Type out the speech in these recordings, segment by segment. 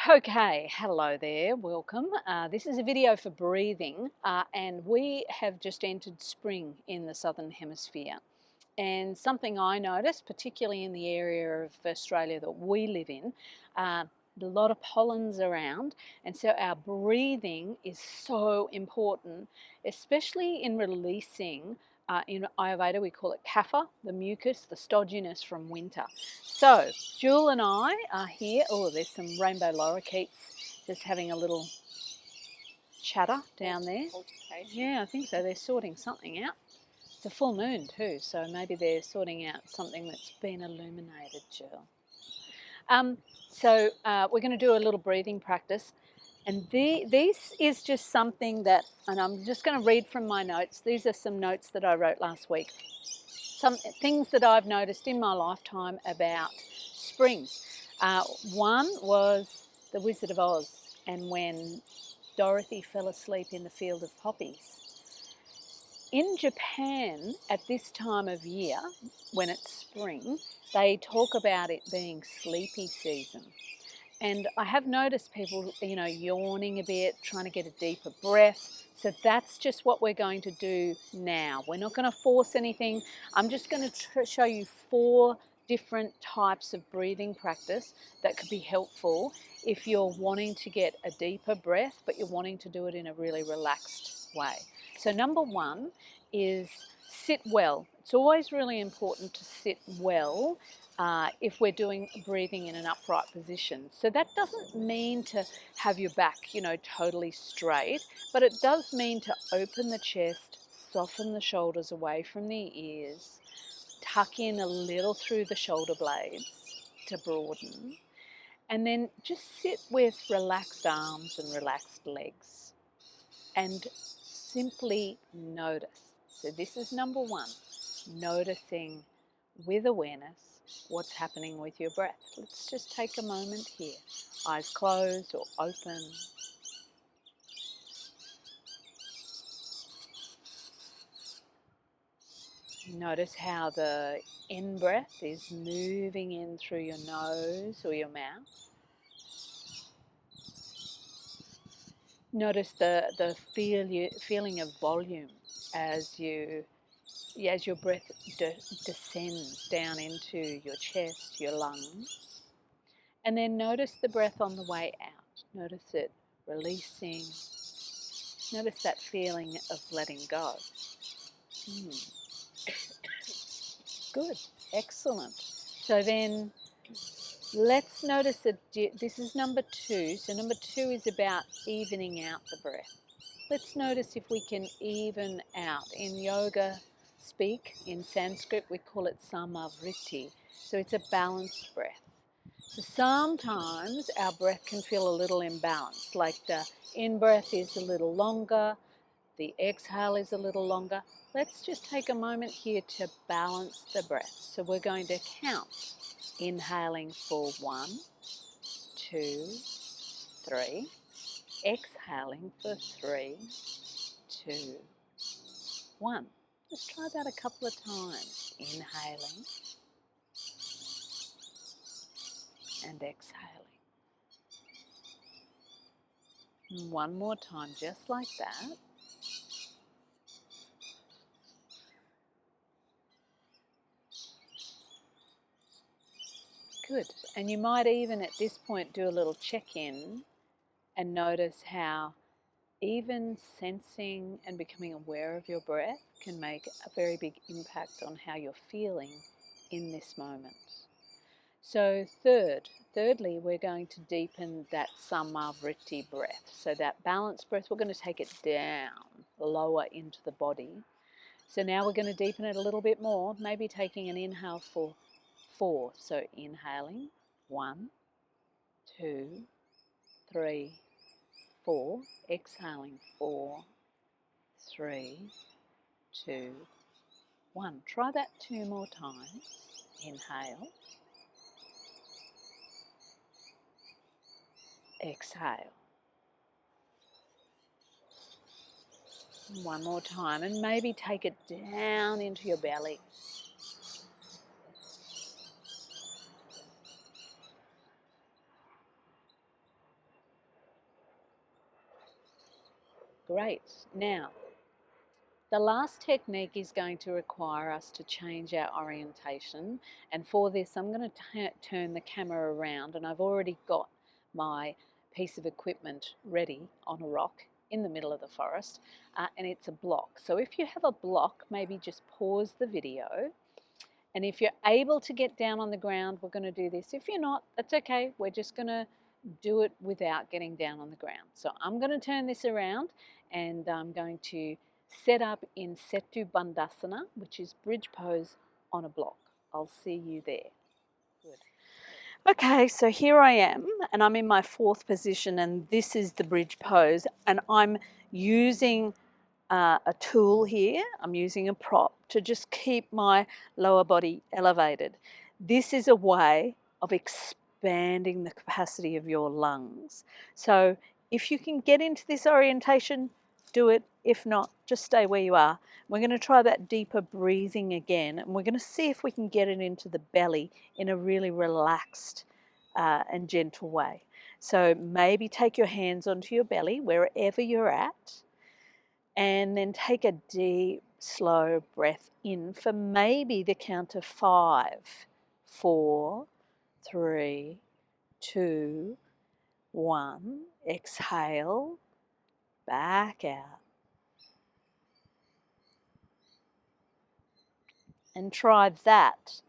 Okay, hello there, welcome. This is a video for breathing and we have just entered spring in the Southern Hemisphere. And something I noticed, particularly in the area of Australia that we live in, a lot of pollen's around, and so our breathing is so important, especially in releasing, in Ayurveda we call it kapha, the mucus, the stodginess from winter. So Jewel and I are here. Oh, there's some rainbow lorikeets just having a little chatter down there. Yeah, I think so. They're sorting something out. It's a full moon too, so maybe they're sorting out something that's been illuminated, Jill. We're going to do a little breathing practice, and this is just something that, and I'm just going to read from my notes. These are some notes that I wrote last week. Some things that I've noticed in my lifetime about spring. One was The Wizard of Oz, and when Dorothy fell asleep in the field of poppies. In Japan, at this time of year, when it's spring, they talk about it being sleepy season. And I have noticed people, yawning a bit, trying to get a deeper breath. So that's just what we're going to do now. We're not going to force anything. I'm just going to show you 4 different types of breathing practice that could be helpful if you're wanting to get a deeper breath, but you're wanting to do it in a really relaxed way. So number 1 is sit well. It's always really important to sit well if we're doing breathing in an upright position. So that doesn't mean to have your back, totally straight, but it does mean to open the chest, soften the shoulders away from the ears, tuck in a little through the shoulder blades to broaden, and then just sit with relaxed arms and relaxed legs and simply notice. So this is number 1, noticing with awareness what's happening with your breath. Let's just take a moment here. Eyes closed or open. Notice how the in-breath is moving in through your nose or your mouth. Notice the feeling of volume as your breath descends down into your chest, your lungs. And then notice the breath on the way out. Notice it releasing. Notice that feeling of letting go. Good, excellent. So then let's notice that this is number 2. So number 2 is about evening out the breath. Let's notice if we can even out. In yoga speak, in Sanskrit, we call it samavriti. So it's a balanced breath. So sometimes our breath can feel a little imbalanced, like the in-breath is a little longer, the exhale is a little longer. Let's just take a moment here to balance the breath. So we're going to count, inhaling for 1, 2, 3, exhaling for 3, 2, 1. Let's try that a couple of times. Inhaling and exhaling. And one more time, just like that. Good. And you might even at this point do a little check-in and notice how even sensing and becoming aware of your breath can make a very big impact on how you're feeling in this moment. So thirdly, we're going to deepen that samavriti breath. So that balanced breath, we're going to take it down, lower into the body. So now we're going to deepen it a little bit more, maybe taking an inhale for 4. So inhaling, 1, 2, 3, 4. Exhaling, 4, 3, 2, 1. Try that 2 more times. Inhale. Exhale. One more time, and maybe take it down into your belly. Great. Now, the last technique is going to require us to change our orientation, and for this I'm going to turn the camera around, and I've already got my piece of equipment ready on a rock in the middle of the forest, and it's a block. So if you have a block, maybe just pause the video, and if you're able to get down on the ground, we're going to do this. If you're not, that's okay. We're just going to do it without getting down on the ground. So I'm going to turn this around, and I'm going to set up in Setu Bandhasana, which is bridge pose on a block. I'll see you there. Good. Okay, so here I am, and I'm in my fourth position, and this is the bridge pose, and I'm using a tool here. I'm using a prop to just keep my lower body elevated. This is a way of expanding the capacity of your lungs. So if you can get into this orientation, do it. If not, just stay where you are. We're going to try that deeper breathing again, and we're going to see if we can get it into the belly in a really relaxed and gentle way. So maybe take your hands onto your belly wherever you're at, and then take a deep, slow breath in for maybe the count of 5, 4, 3, 2, 1. Exhale, back out. And try that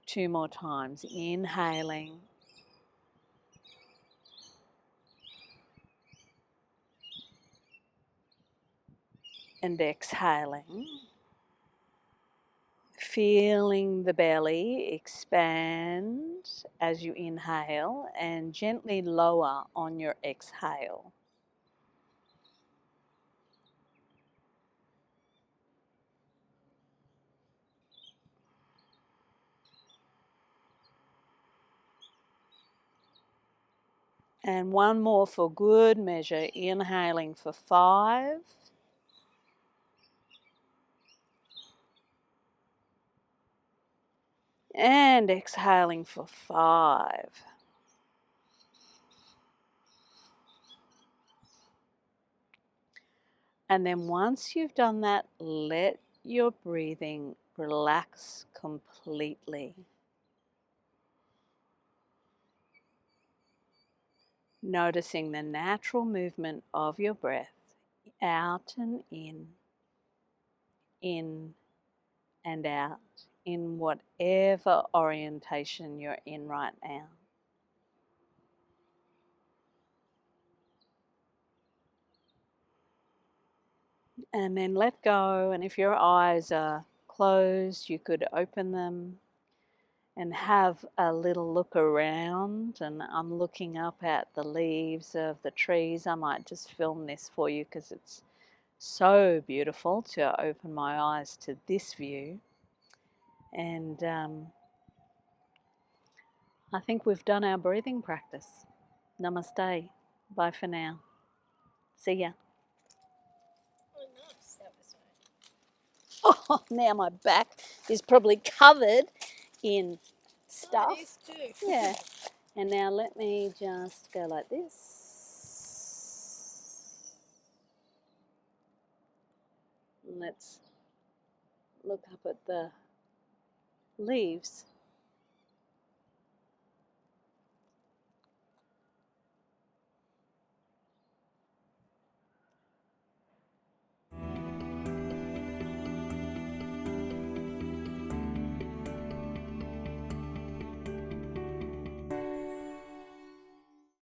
2 more times. Inhaling. And exhaling. Feeling the belly expand as you inhale and gently lower on your exhale. And one more for good measure, inhaling for 5. And exhaling for 5. And then once you've done that, let your breathing relax completely. Noticing the natural movement of your breath, out and in and out, in whatever orientation you're in right now. And then let go, and if your eyes are closed, you could open them and have a little look around. And I'm looking up at the leaves of the trees. I might just film this for you because it's so beautiful to open my eyes to this view. And I think we've done our breathing practice. Namaste. Bye for now. See ya. Oh, now my back is probably covered in stuff. It is too. Yeah. And now let me just go like this. Let's look up at the leaves.